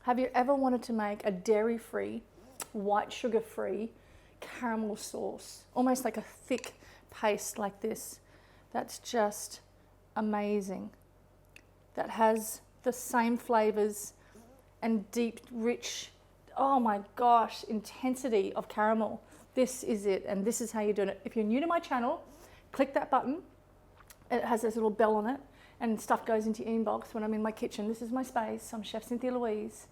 Have you ever wanted to make a dairy-free, white sugar-free caramel sauce? Almost like a thick paste like this. That's just amazing. That has the same flavors and deep, rich, oh my gosh, intensity of caramel. This is it, and this is how you're doing it. If you're new to my channel, click that button. It has this little bell on it, and stuff goes into your inbox when I'm in my kitchen. This is my space. I'm Chef Cynthia Louise,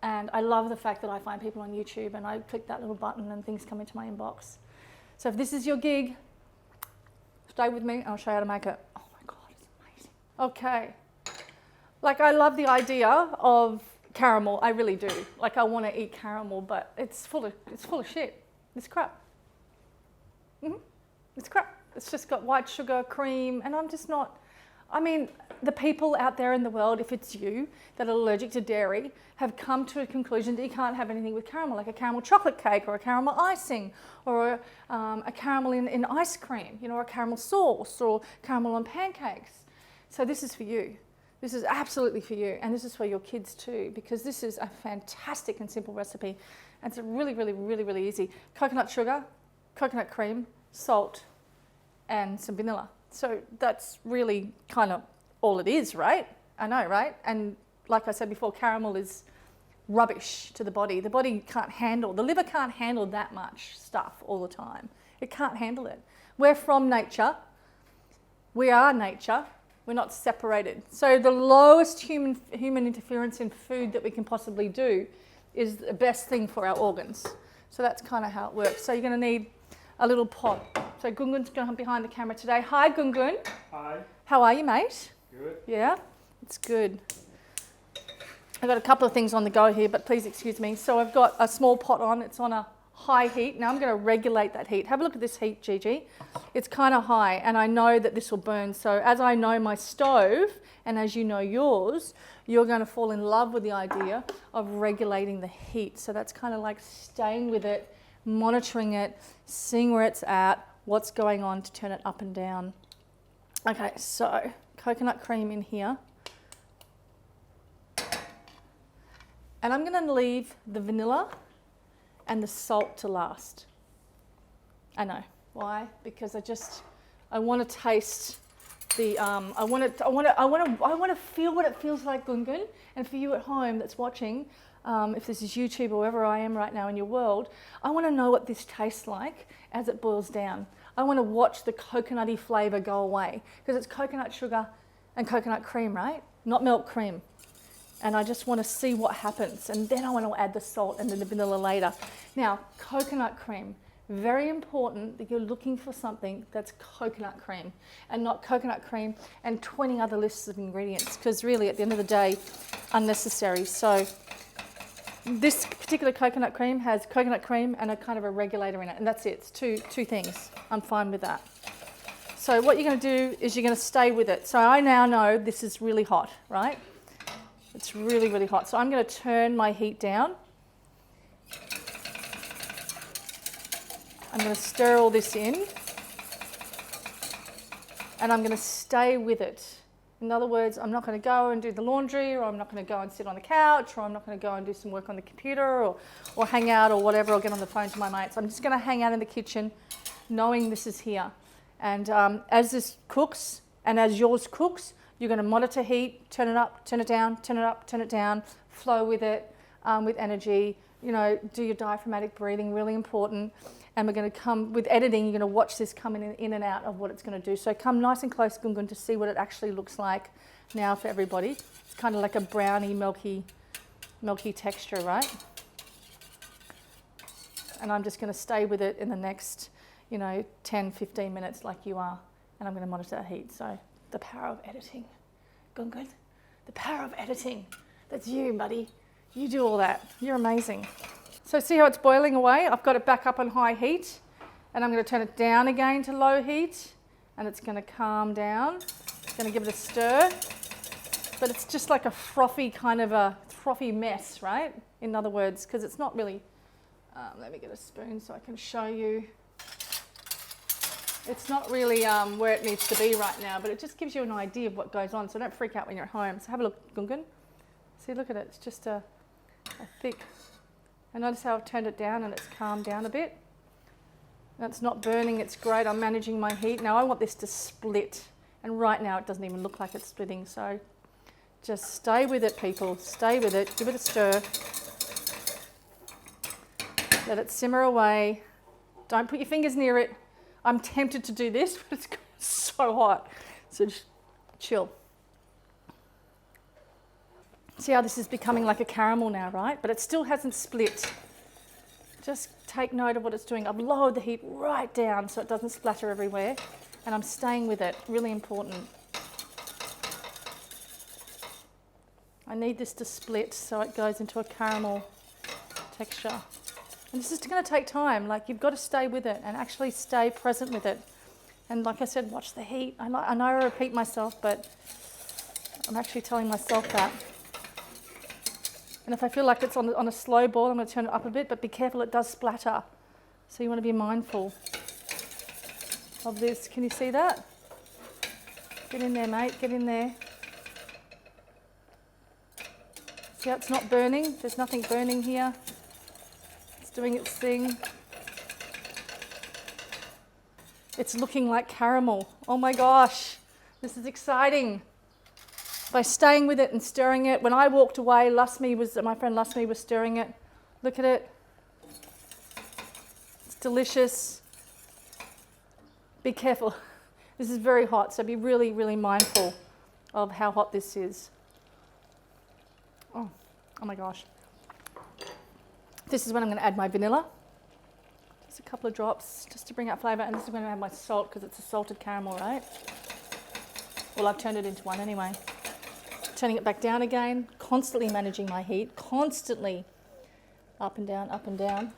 and I love the fact that I find people on YouTube, and I click that little button and things come into my inbox. So if this is your gig, stay with me, I'll show you how to make it. Oh my God, it's amazing. Okay, like I love the idea of caramel, I really do. Like I want to eat caramel, but it's full of shit. It's crap. It's crap. It's just got white sugar, cream, and I'm just not, I mean, the people out there in the world, if it's you, that are allergic to dairy, have come to a conclusion that you can't have anything with caramel, like a caramel chocolate cake or a caramel icing or a caramel in ice cream, you know, or a caramel sauce or caramel on pancakes. So this is for you. This is absolutely for you, and this is for your kids too, because this is a fantastic and simple recipe. And it's really easy. Coconut sugar, coconut cream, salt, and some vanilla. So that's really kind of all it is, right? I know, right? And like I said before, caramel is rubbish to the body. The body can't handle, the liver can't handle that much stuff all the time. It can't handle it. We're from nature. We are nature. We're not separated. So the lowest human interference in food that we can possibly do is the best thing for our organs. So that's kind of how it works. So you're going to need a little pot. So Gungun's going to come behind the camera today. Hi, Gungun. Hi. How are you, mate? Good. Yeah, it's good. I've got a couple of things on the go here, but please excuse me. So I've got a small pot on. It's on a high heat. Now I'm going to regulate that heat. Have a look at this heat, Gigi. It's kind of high, and I know that this will burn. So as I know my stove, and as you know yours, you're going to fall in love with the idea of regulating the heat. So that's kind of like staying with it, monitoring it, seeing where it's at, what's going on to turn it up and down. Okay, so coconut cream in here. And I'm going to leave the vanilla and the salt to last. I know. Why? Because I want to taste the, I want to feel what it feels like, Gungun. And for you at home that's watching, if this is YouTube or wherever I am right now in your world, I want to know what this tastes like as it boils down. I want to watch the coconutty flavour go away, because it's coconut sugar and coconut cream, right? Not milk cream. And I just want to see what happens. And then I want to add the salt and then the vanilla later. Now, coconut cream. Very important that you're looking for something that's coconut cream and not coconut cream and 20 other lists of ingredients, because really at the end of the day, unnecessary. So this particular coconut cream has coconut cream and a kind of a regulator in it, and that's it. It's two things. I'm fine with that. So what you're going to do is you're going to stay with it. So I now know this is really hot, right? It's really hot. So I'm going to turn my heat down. I'm going to stir all this in, and I'm going to stay with it. In other words, I'm not going to go and do the laundry, or I'm not going to go and sit on the couch, or I'm not going to go and do some work on the computer, or hang out or whatever, or get on the phone to my mates. I'm just going to hang out in the kitchen knowing this is here. And as this cooks and as yours cooks, you're going to monitor heat, turn it up, turn it down, turn it up, turn it down, flow with it with energy. You know, do your diaphragmatic breathing, really important. And we're going to come, with editing, you're going to watch this coming in and out of what it's going to do. So come nice and close, Gungun, to see what it actually looks like now for everybody. It's kind of like a brownie, milky texture, right? And I'm just going to stay with it in the next, 10, 15 minutes like you are. And I'm going to monitor that heat. So the power of editing. Gungun, the power of editing. That's you, buddy. You do all that. You're amazing. So see how it's boiling away? I've got it back up on high heat, and I'm going to turn it down again to low heat, and it's going to calm down. It's going to give it a stir, but it's just like a frothy mess, right? In other words, because it's not really, let me get a spoon so I can show you. It's not really where it needs to be right now, but it just gives you an idea of what goes on, so don't freak out when you're at home. So have a look, Gungun. See, look at it. It's just a thick. And notice how I've turned it down and it's calmed down a bit. And it's not burning, it's great. I'm managing my heat. Now I want this to split. And right now it doesn't even look like it's splitting. So just stay with it, people. Stay with it. Give it a stir. Let it simmer away. Don't put your fingers near it. I'm tempted to do this, but it's so hot. So just chill. See how this is becoming like a caramel now, right? But it still hasn't split. Just take note of what it's doing. I've lowered the heat right down so it doesn't splatter everywhere. And I'm staying with it. Really important. I need this to split so it goes into a caramel texture. And this is going to take time. Like, you've got to stay with it and actually stay present with it. And like I said, watch the heat. I know I repeat myself, but I'm actually telling myself that. And if I feel like it's on a slow boil, I'm going to turn it up a bit, but be careful, it does splatter. So you want to be mindful of this. Can you see that? Get in there, mate, get in there. See how it's not burning? There's nothing burning here. It's doing its thing. It's looking like caramel. Oh my gosh, this is exciting. By staying with it and stirring it. When I walked away, my friend Lusmi was stirring it. Look at it. It's delicious. Be careful. This is very hot, so be really, really mindful of how hot this is. Oh my gosh. This is when I'm going to add my vanilla. Just a couple of drops, just to bring out flavour. And this is when I add my salt, because it's a salted caramel, right? Well, I've turned it into one anyway. Turning it back down again, constantly managing my heat, constantly up and down, up and down.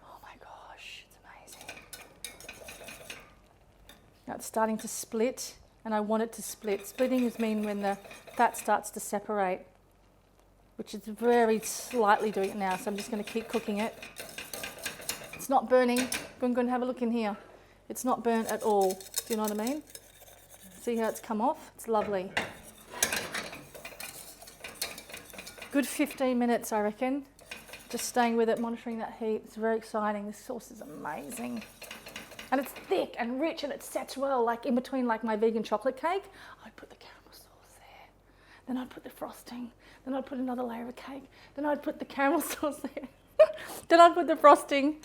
Oh my gosh, it's amazing. Now it's starting to split, and I want it to split. Splitting is mean when the fat starts to separate, which is very slightly doing it now, so I'm just going to keep cooking it. It's not burning. Go and have a look in here. It's not burnt at all. Do you know what I mean? See how it's come off? It's lovely. Good 15 minutes, I reckon. Just staying with it, monitoring that heat. It's very exciting. This sauce is amazing. And it's thick and rich and it sets well, like in between like my vegan chocolate cake. I'd put the caramel sauce there. Then I'd put the frosting. Then I'd put another layer of cake. Then I'd put the caramel sauce there. Then I'd put the frosting.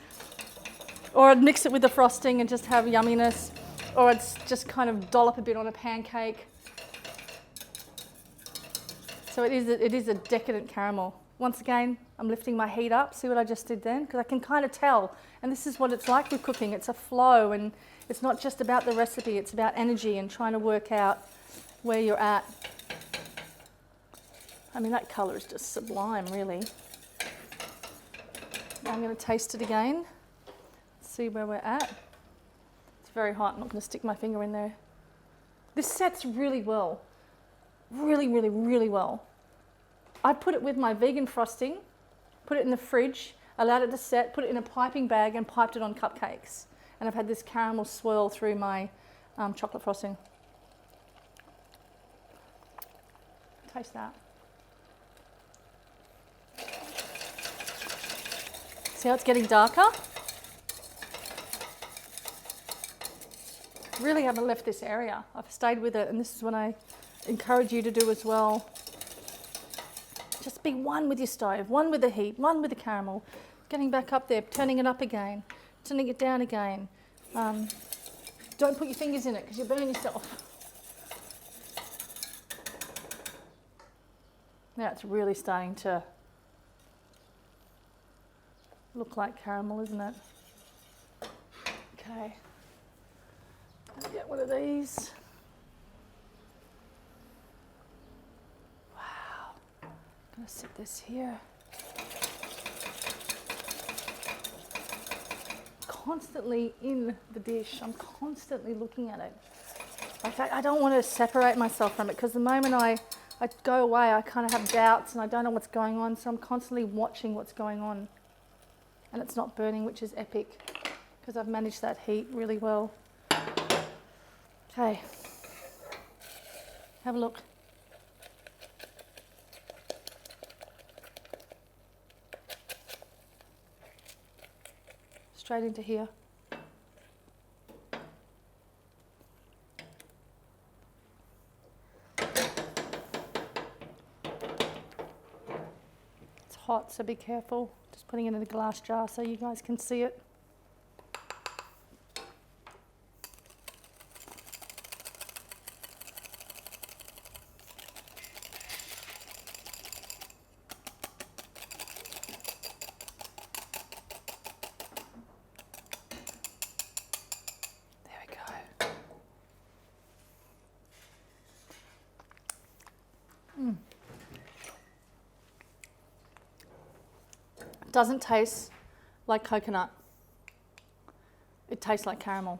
Or I'd mix it with the frosting and just have yumminess. Or I'd just kind of dollop a bit on a pancake. So it is a decadent caramel. Once again, I'm lifting my heat up. See what I just did then? Because I can kind of tell. And this is what it's like with cooking. It's a flow, and it's not just about the recipe. It's about energy and trying to work out where you're at. I mean, that colour is just sublime, really. Now I'm going to taste it again. See where we're at. It's very hot. I'm not going to stick my finger in there. This sets really well. Really, really, really well. I put it with my vegan frosting, put it in the fridge, allowed it to set, put it in a piping bag and piped it on cupcakes. And I've had this caramel swirl through my chocolate frosting. Taste that. See how it's getting darker? Really haven't left this area. I've stayed with it, and this is what I encourage you to do as well. Just be one with your stove, one with the heat, one with the caramel. Getting back up there, turning it up again, turning it down again. Don't put your fingers in it because you burn yourself. Now it's really starting to look like caramel, isn't it? Okay. Get one of these. Wow. I'm going to sit this here. Constantly in the dish. I'm constantly looking at it. Like I don't want to separate myself from it, because the moment I go away, I kind of have doubts and I don't know what's going on. So I'm constantly watching what's going on. And it's not burning, which is epic, because I've managed that heat really well. Okay, Have a look. Straight into here. It's hot, so be careful. Just putting it in a glass jar so you guys can see it. Doesn't taste like coconut. It tastes like caramel.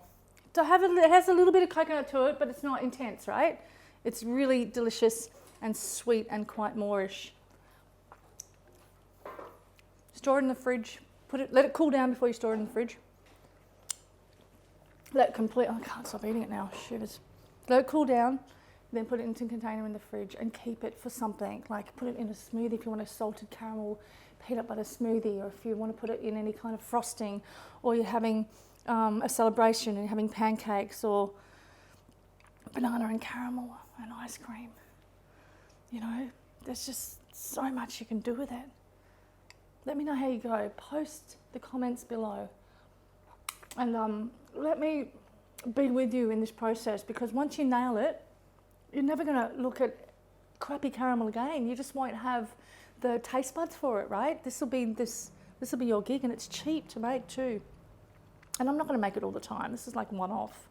It has a little bit of coconut to it, but it's not intense, right? It's really delicious and sweet and quite moreish. Store it in the fridge. Let it cool down before you store it in the fridge. I can't stop eating it now, shivers. Let it cool down, then put it into a container in the fridge and keep it for something. Like put it in a smoothie if you want a salted caramel peanut butter smoothie, or if you want to put it in any kind of frosting, or you're having a celebration and you're having pancakes or banana and caramel and ice cream. You know, there's just so much you can do with it. Let me know how you go. Post the comments below, and let me be with you in this process, because once you nail it, you're never going to look at crappy caramel again. You just won't have the taste buds for it, right? This will be your gig, and it's cheap to make too. And I'm not going to make it all the time. This is like one-off.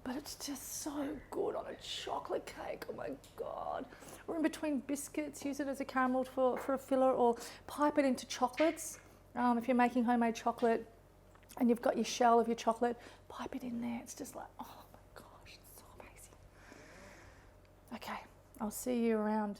But it's just so good on a chocolate cake. Oh my God. Or in between biscuits, use it as a caramel for a filler, or pipe it into chocolates. If you're making homemade chocolate and you've got your shell of your chocolate, pipe it in there. It's just like, oh my gosh, it's so amazing. Okay, I'll see you around.